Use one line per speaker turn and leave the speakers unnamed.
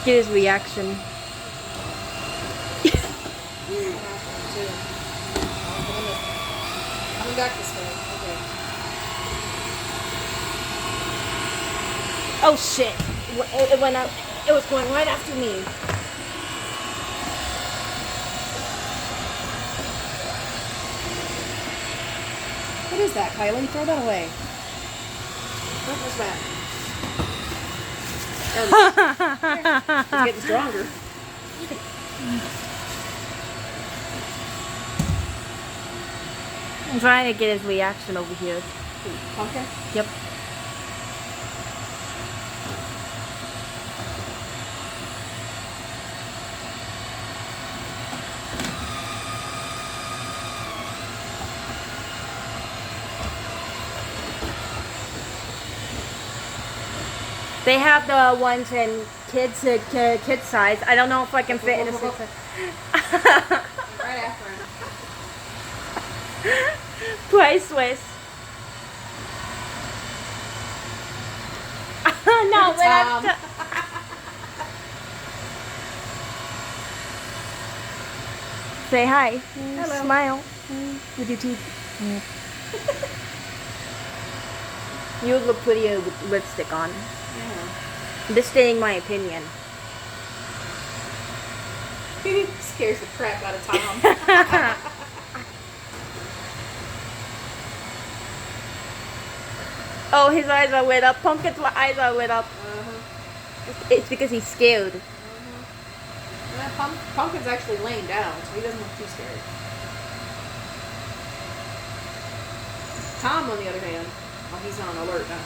Get his reaction.
Coming back this way. Okay.
Oh shit! It went out. It was going right after me.
What is that, Kylie? Throw that away. What was that? It's getting stronger.
I'm trying to get his reaction over here.
Pumpkin?
Yep. They have the ones in kids size. I don't know if I can fit in a six.
Right after him.
Priceless. No,
Look at Tom.
Say hi.
Hello.
Smile. With your teeth. You look prettier with lipstick on.
Yeah.
This staying my opinion.
Scares the crap out of Tom.
Oh, his eyes are lit up. Pumpkin's eyes are lit up. It's because he's scared.
And that Pumpkin's actually laying down, so he doesn't look too scared. Tom, on the other hand, well, he's on alert now.